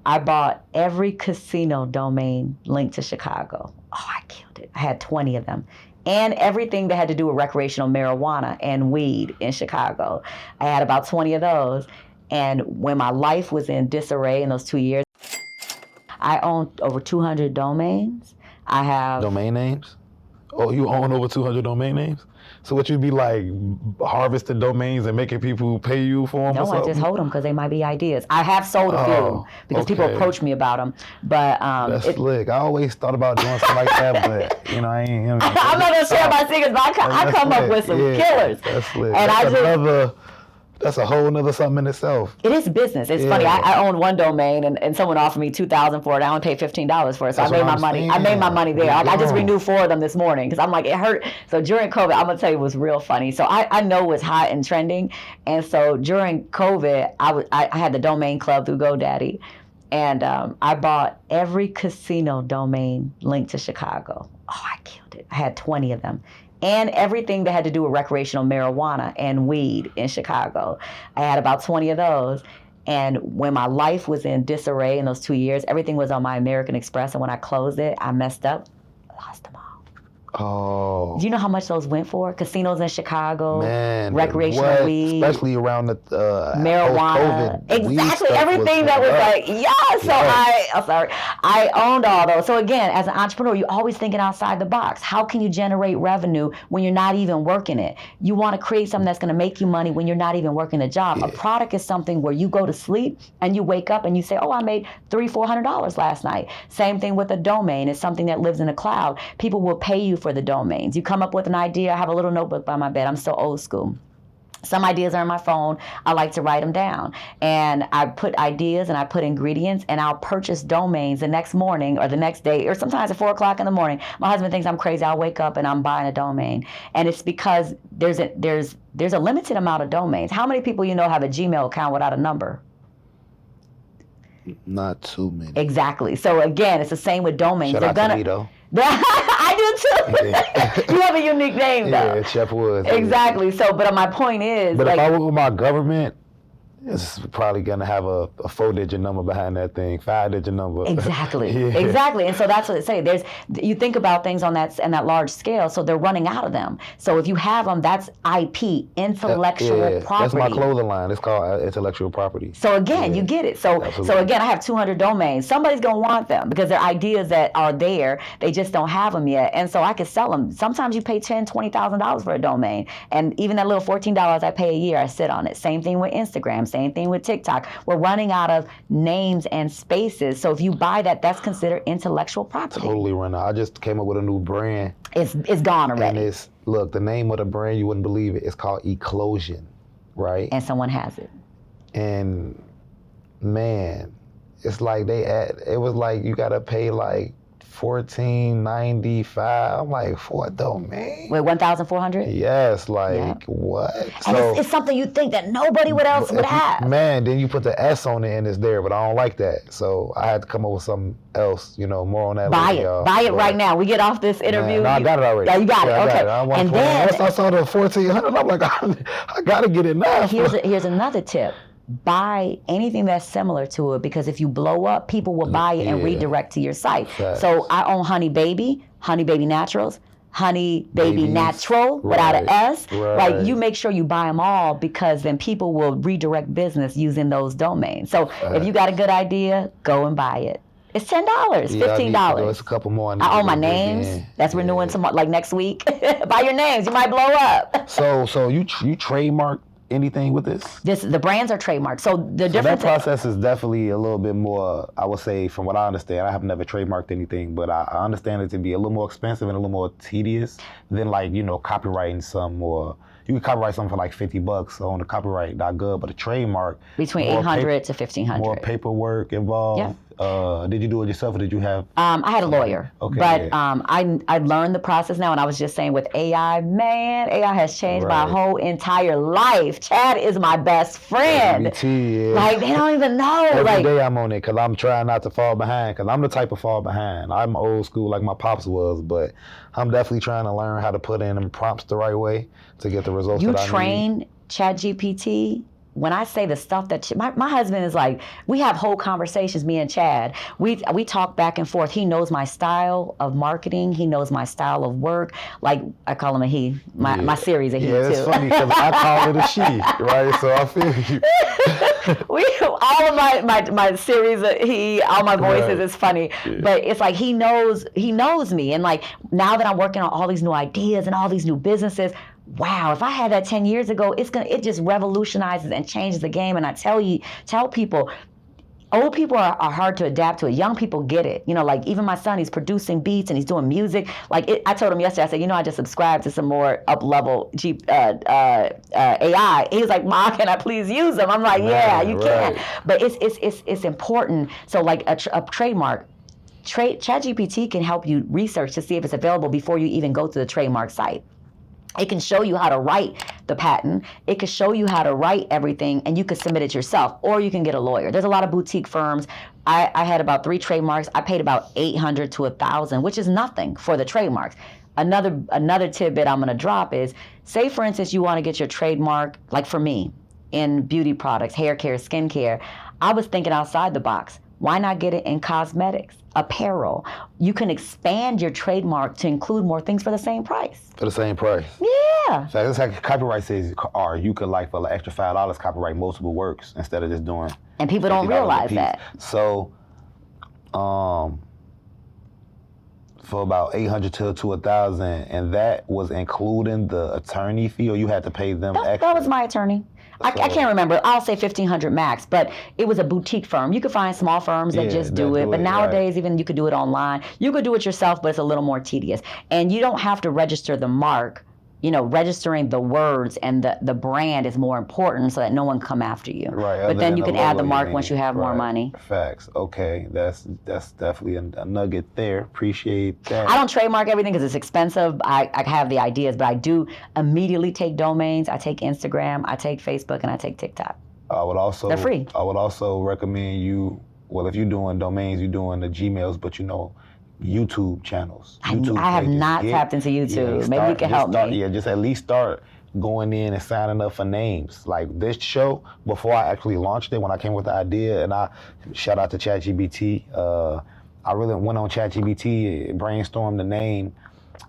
I bought every casino domain linked to Chicago. Oh, I killed it. I had 20 of them. And everything that had to do with recreational marijuana and weed in Chicago. I had about 20 of those. And when my life was in disarray in those 2 years, I owned over 200 domains. I have... Domain names? Oh, you own over 200 domain names? So what, you'd be like harvesting domains and making people pay you for them? No, I just hold them because they might be ideas. I have sold a few because people approach me about them. But that's slick. I always thought about doing something like that, but you know, I ain't. I'm not gonna share my secrets, but I come up with some killers. That's slick. And that's a whole nother something in itself. It is business. It's funny. I own one domain, and someone offered me $2,000 for it. I only paid $15 for it, so I made my money. I made my money there. I just renewed 4 of them this morning because I'm like, it hurt. So during COVID, I'm gonna tell you, it was real funny. So I know it's hot and trending, and so during COVID, I had the domain club through GoDaddy, and I bought every casino domain linked to Chicago. Oh, I killed it. I had 20 of them. And everything that had to do with recreational marijuana and weed in Chicago. I had about 20 of those. And when my life was in disarray in those 2 years, everything was on my American Express. And when I closed it, I messed up, lost them all. Oh. Do you know how much those went for? Casinos in Chicago, man, recreational weed. Especially around the marijuana. Exactly, everything that was like, I owned all those. So again, as an entrepreneur, you're always thinking outside the box. How can you generate revenue when you're not even working it? You want to create something that's going to make you money when you're not even working the job. A product is something where you go to sleep and you wake up and you say, oh, I made $300-400 last night. Same thing with a domain. It's something that lives in the cloud. People will pay you for the domains. You come up with an idea. I have a little notebook by my bed. I'm so old school. Some ideas are on my phone. I like to write them down. And I put ideas and I put ingredients, and I'll purchase domains the next morning or the next day, or sometimes at 4 o'clock in the morning. My husband thinks I'm crazy. I'll wake up and I'm buying a domain. And it's because there's a limited amount of domains. How many people you know have a Gmail account without a number? Not too many. Exactly. So again, it's the same with domains. Shout out to me, though. I do too. Yeah. You have a unique name, though. Yeah, Chep Woods. Exactly. So, but my point is, but if I were with my government, it's probably gonna have a 4-digit number behind that thing, 5-digit number. Exactly. Exactly. And so that's what it say. You think about things on that large scale, so they're running out of them. So if you have them, that's IP, intellectual property. That's my clothing line. It's called intellectual property. So again, you get it. So again, I have 200 domains. Somebody's gonna want them because they're ideas that are there. They just don't have them yet. And so I could sell them. Sometimes you pay $10,000-$20,000 for a domain, and even that little $14 I pay a year, I sit on it. Same thing with Instagram. Same thing with TikTok. We're running out of names and spaces. So if you buy that, that's considered intellectual property. Totally run out. I just came up with a new brand. It's gone already. And look, the name of the brand, you wouldn't believe it. It's called Eclosion, right? And someone has it. And man, it's like it was like you gotta pay like $14.95. I'm like, for a domain? Wait, 1,400? Yes, like what? And so, it's something you think that nobody else would have. Man, then you put the S on it and it's there, but I don't like that. So I had to come up with something else, more on that. Buy later, it. y'all. Buy it right now. We get off this interview. Man, no, I got it already. Yeah, you got it. Okay. And then once I saw the 1,400, I'm like, I gotta get it now. Here's another tip. Buy anything that's similar to it, because if you blow up, people will buy it and redirect to your site. Facts. So I own Honey Baby Naturals, Honey Baby Natural without an S. Right. Like, you make sure you buy them all, because then people will redirect business using those domains. So if you got a good idea, go and buy it. It's $10, $15. It's a couple more. I own my names. That's renewing tomorrow, like next week. Buy your names. You might blow up. So you trademark anything with this? The brands are trademarked. So the difference. That process is definitely a little bit more, I would say, from what I understand. I have never trademarked anything, but I understand it to be a little more expensive and a little more tedious than copywriting some, or you can copyright something for like $50 on the copyright.gov, but a trademark between $800 to $1,500. More paperwork involved. Yeah. Did you do it yourself, or did you have? I had a lawyer, but I learned the process now, and I was just saying with AI, man, AI has changed my whole entire life. Chad is my best friend. MBT, Like, they don't even know. Every day I'm on it because I'm trying not to fall behind, because I'm the type of fall behind. I'm old school like my pops was, but I'm definitely trying to learn how to put in them prompts the right way to get the results that I need. You train ChatGPT when I say the stuff that my husband is like, we have whole conversations, me and Chad. We talk back and forth. He knows my style of marketing. He knows my style of work. Like, I call him a he. My series a he, too. Yeah, it's funny because I call it a she, right? So I feel you. All of my series, all my voices is funny. Yeah. But it's like he knows me. And like, now that I'm working on all these new ideas and all these new businesses, wow, if I had that 10 years ago, it just revolutionizes and changes the game. And I tell people, old people are hard to adapt to it. Young people get it. You know, like even my son, he's producing beats and he's doing music. Like I told him yesterday, I said, I just subscribed to some more up-level AI. He was like, Ma, can I please use them? I'm like, yeah, you can. But it's important. So like a trademark, ChatGPT can help you research to see if it's available before you even go to the trademark site. It can show you how to write the patent. It can show you how to write everything, and you can submit it yourself, or you can get a lawyer. There's a lot of boutique firms. I had about 3 trademarks. I paid about $800 to $1,000, which is nothing for the trademarks. Another tidbit I'm going to drop is, say, for instance, you want to get your trademark, like for me, in beauty products, hair care, skincare. I was thinking outside the box. Why not get it in cosmetics, apparel? You can expand your trademark to include more things for the same price. For the same price? Yeah. So that's how copyright says, or you could, like, for the extra $5, copyright multiple works instead of just doing. And people don't realize that. So, for about $800 to $1,000, and that was including the attorney fee, or you had to pay them extra? That was my attorney. I can't remember. I'll say $1,500 max, but it was a boutique firm. You could find small firms that just do it, but nowadays even you could do it online. You could do it yourself, but it's a little more tedious. And you don't have to register the mark. Registering the words and the brand is more important so that no one come after you. Right. But then you can add the mark once you have more money. Facts. Okay. That's definitely a nugget there. Appreciate that. I don't trademark everything because it's expensive. I have the ideas, but I do immediately take domains. I take Instagram, I take Facebook, and I take TikTok. They're free. I would also recommend you, well, if you're doing domains, you're doing the Gmails, but YouTube channels. I have not tapped into YouTube. Maybe you can help me. Yeah, just at least start going in and signing up for names. Like this show, before I actually launched it, when I came with the idea, and I shout out to ChatGPT. I really went on ChatGPT, brainstormed the name,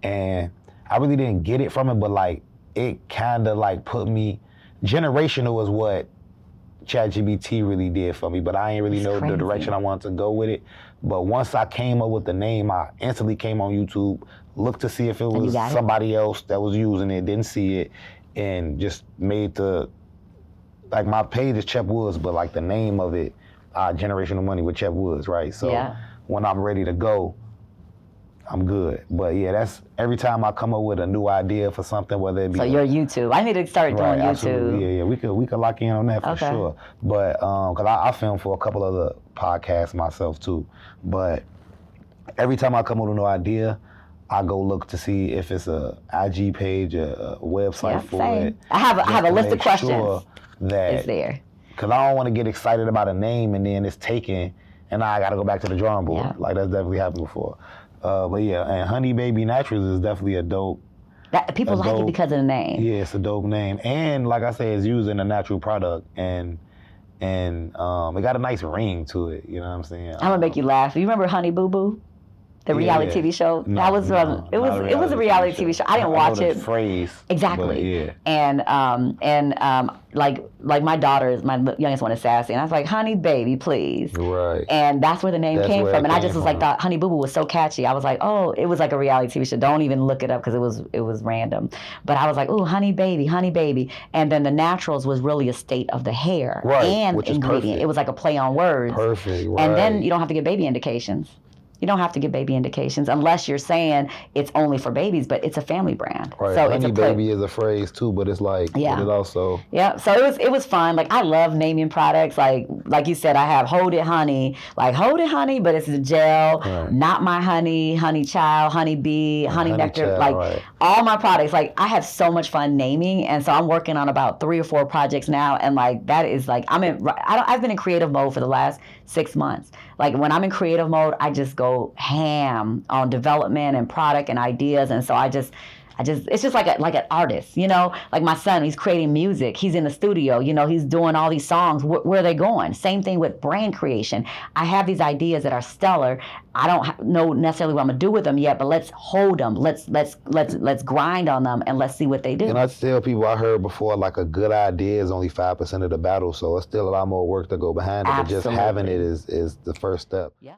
and I really didn't get it from it, but like it kind of like put me, generational is what ChatGPT really did for me, but I ain't really know the direction I wanted to go with it. But once I came up with the name, I instantly came on YouTube, looked to see if it was somebody else that was using it, didn't see it, and just made like my page is Chep Woods, but like the name of it, Generational Money with Chep Woods, right? So when I'm ready to go, I'm good. But yeah, that's every time I come up with a new idea for something, whether it be. So you're YouTube. I need to start doing YouTube. Absolutely. Yeah. We could lock in on that for sure. But because I film for a couple other podcasts myself too. But every time I come up with a new idea, I go look to see if it's a IG page, a website for it. I have a list of questions. Sure that it's there. Because I don't want to get excited about a name and then it's taken, and I got to go back to the drawing board. Yeah. Like that's definitely happened before. But yeah, and Honey Baby Naturals is definitely a dope. People like it because of the name. Yeah, it's a dope name, and like I said, it's using a natural product, and it got a nice ring to it. You know what I'm saying? I'm gonna make you laugh. You remember Honey Boo Boo? The reality TV show. It was a reality TV show. I didn't watch it. Phrase. Exactly. And like my daughter, my youngest one is sassy, and I was like, "Honey, baby, please." Right. And that's where the name came from. And I just was like, "Thought Honey Boo Boo was so catchy." I was like, "Oh, it was like a reality TV show. Don't even look it up because it was random." But I was like, "Oh, Honey Baby, Honey Baby," and then the naturals was really a state of the hair and ingredient. It was like a play on words. Perfect. Right. And then you don't have to get baby indications. You don't have to give baby indications unless you're saying it's only for babies, but it's a family brand. Right. So Honey Baby is a phrase too, but it's like it also. Yeah. So it was fun. Like I love naming products. Like you said, I have Hold It Honey, but it's a gel. Right. Not My Honey, Honey Child, Honey Bee, Honey Nectar. Child, all my products. Like I have so much fun naming, and so I'm working on about 3 or 4 projects now, and like that is like I've been in creative mode for the last 6 months. Like when I'm in creative mode, I just go ham on development and product and ideas. And so It's just like an artist, you know, like my son, he's creating music, he's in the studio, you know, he's doing all these songs. Where are they going? Same thing with brand creation. I have these ideas that are stellar. I don't know necessarily what I'm gonna do with them yet, but let's hold them. Let's grind on them and let's see what they do. And I tell people, I heard before, like, a good idea is only 5% of the battle, so it's still a lot more work to go behind it. But just having it is the first step. Yeah.